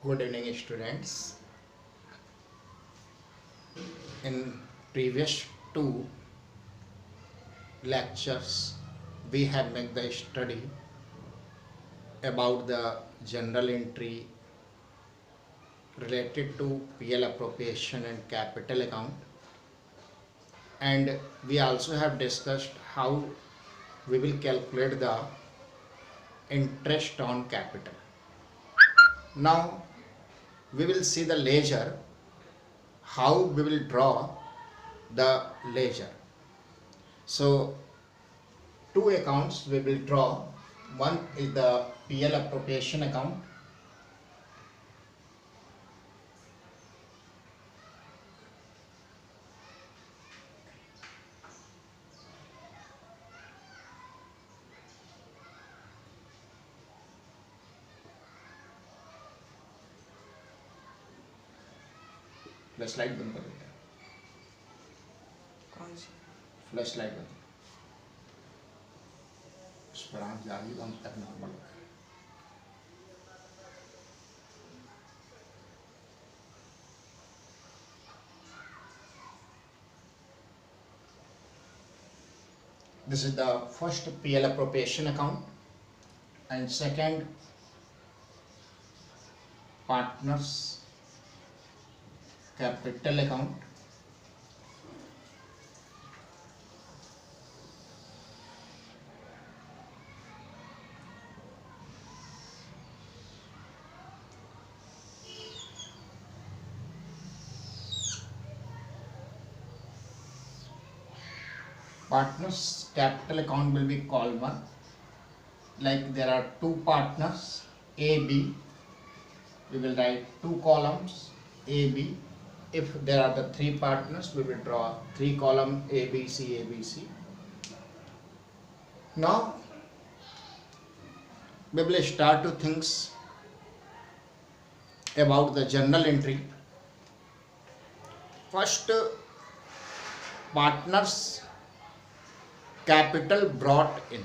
Good evening, students. In previous two lectures, we have made the study about the general entry related to PL appropriation and capital account, and we also have discussed how we will calculate the interest on capital. Now we will see the ledger, how we will draw the ledger. So two accounts we will draw. One is the PL appropriation account, flash light बंद कर देते हैं, कौन सी? Flash light बंद, उस पर आँख जा रही है, हम तक नॉर्मल है. This is the first PL appropriation account, and second partners capital account. Partners capital account will be called one. Like there are two partners A, B. We will write two columns A, B. If there are the three partners, we will draw three column A, B, C, A, B, C. Now we will start to think about the journal entry. First, partners capital brought in.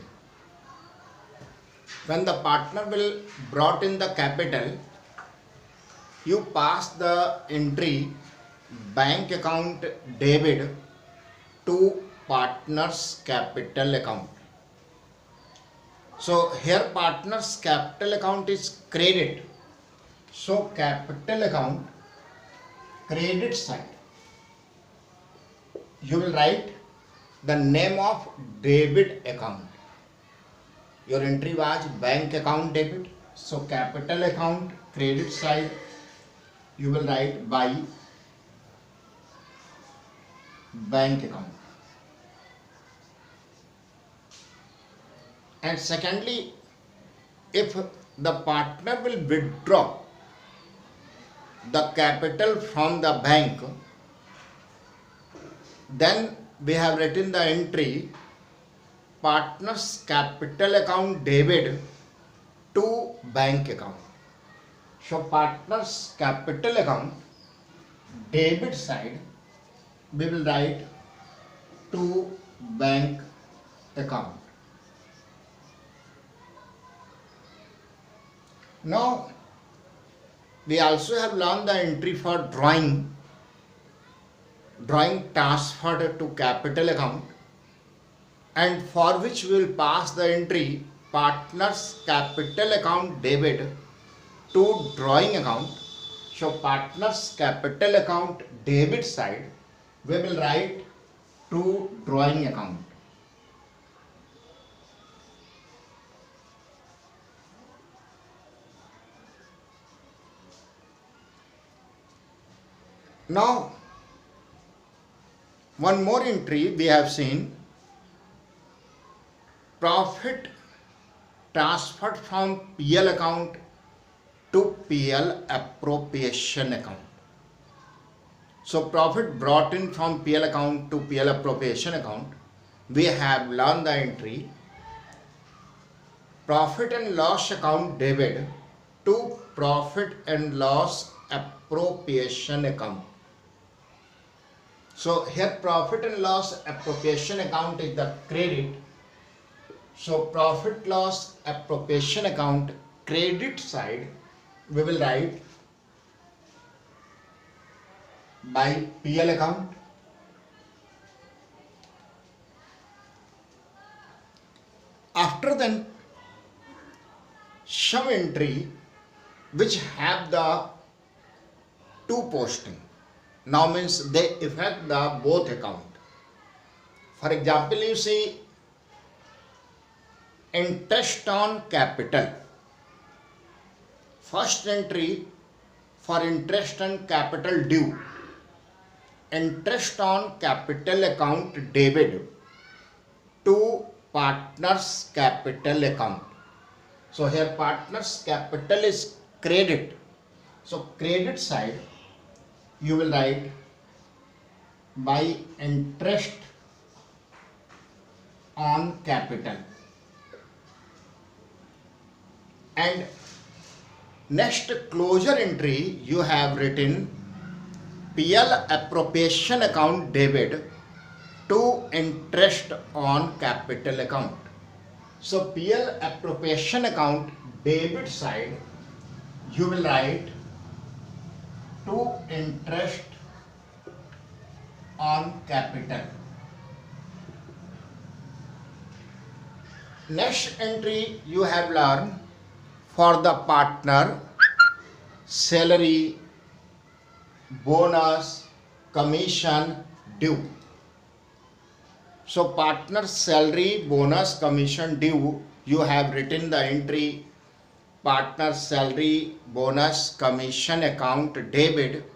When the partner will brought in the capital, you pass the entry bank account debit to partners capital account. So here partners capital account is credit. So capital account credit side, you will write the name of debit account. Your entry was bank account debit. So capital account credit side, you will write by bank account. And secondly, if the partner will withdraw the capital from the bank, then we have written the entry partners capital account debit to bank account. So partners capital account debit side, we will write to bank account. Now we also have learned the entry for drawing transferred to capital account, and for which we will pass the entry partners capital account debit to drawing account. So partners capital account debit side, we will write to drawing account. Now one more entry we have seen, profit transferred from PL account to PL appropriation account. So profit brought in from PL account to PL appropriation account, we have learned the entry profit and loss account debit to profit and loss appropriation account. So here profit and loss appropriation account is the credit. So profit loss appropriation account credit side, we will write by PL account. After then, some entry which have the two posting. Now means they affect the both account. For example, you see interest on capital. First entry for interest on capital due. Interest on capital account debit to partners capital account. So here partners capital is credit. So credit side you will write by interest on capital. And next closure entry you have written PL appropriation account debit to interest on capital account. So PL appropriation account debit side you will write to interest on capital. Next entry you have learned for the partner salary, bonus, commission due. So partner salary, bonus, commission due, you have written the entry partner salary, bonus, commission account debit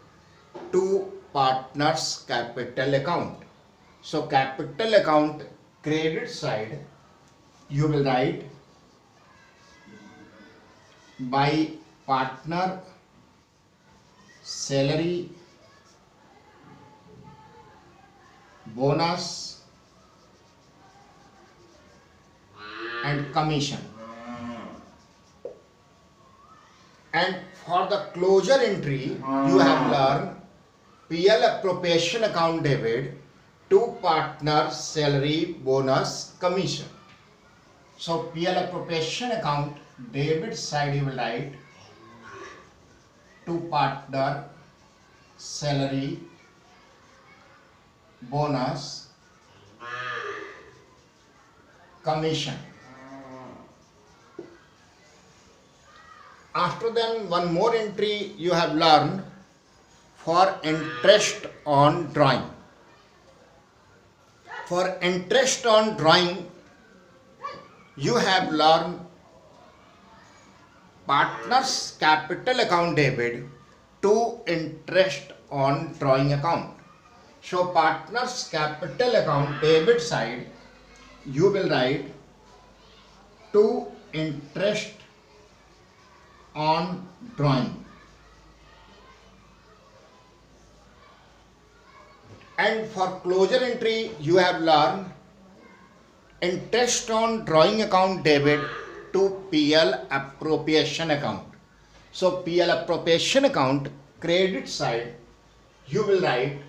to partners capital account. So capital account credit side you will write by partner salary, bonus and commission. And for the closure entry you have learned PL appropriation account debit to partner salary, bonus, commission. So PL appropriation account debit side you will write to partner salary, bonus, commission. After then one more entry you have learned for interest on drawing. For interest on drawing you have learned partners capital account debit to interest on drawing account. So partners capital account debit side you will write to interest on drawing. And for closure entry you have learned interest on drawing account debit to PL appropriation account. So PL appropriation account credit side you will write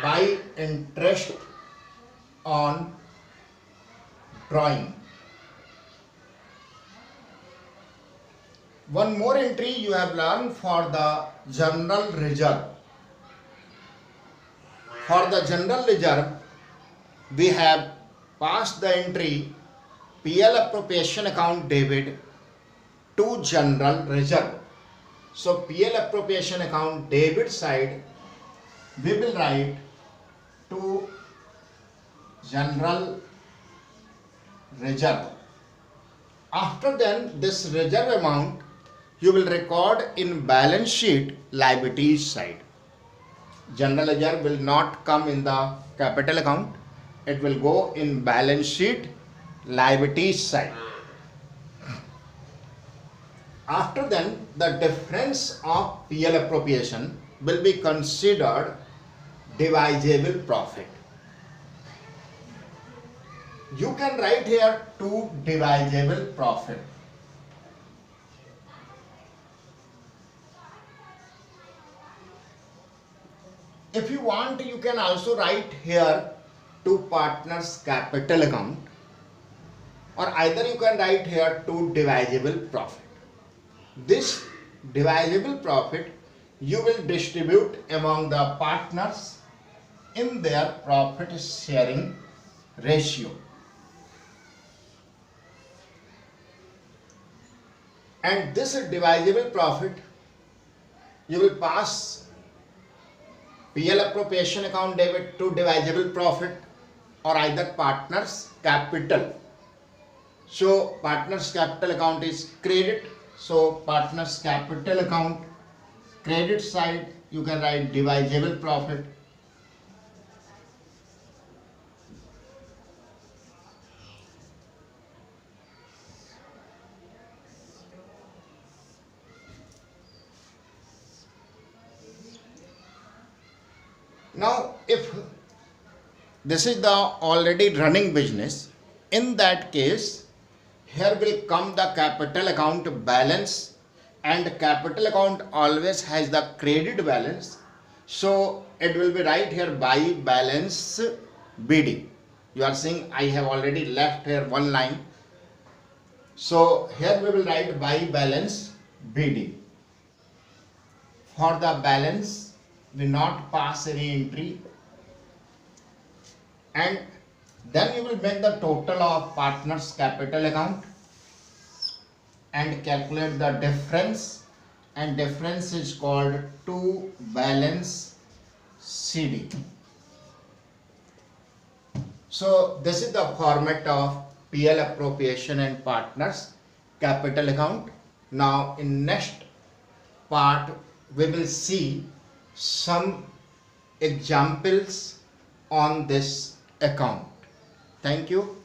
by interest on drawing. One more entry you have learned for the general reserve. For the general reserve we have passed the entry PL appropriation account debit to general reserve. So PL appropriation account debit side we will write to general reserve. After then this reserve amount you will record in balance sheet liabilities side. General reserve will not come in the capital account, it will go in balance sheet liabilities side. After then the difference of PL appropriation will be considered divisible profit. You can write here two divisible profit. If you want you can also write here two partners capital account, or either you can write here two divisible profit. This divisible profit you will distribute among the partners in their profit sharing ratio. And this divisible profit, you will pass PL appropriation account debit to divisible profit or either partners capital. So partners capital account is credit. So partners capital account, credit side you can write divisible profit. Now if this is the already running business, in that case here will come the capital account balance, and capital account always has the credit balance. So it will be right here by balance BD. You are seeing I have already left here one line. So here we will write by balance BD. For the balance we not pass any entry, and then you will make the total of partners capital account and calculate the difference, and difference is called to balance CD. So this is the format of PL appropriation and partners capital account. Now in next part we will see some examples on this account. Thank you.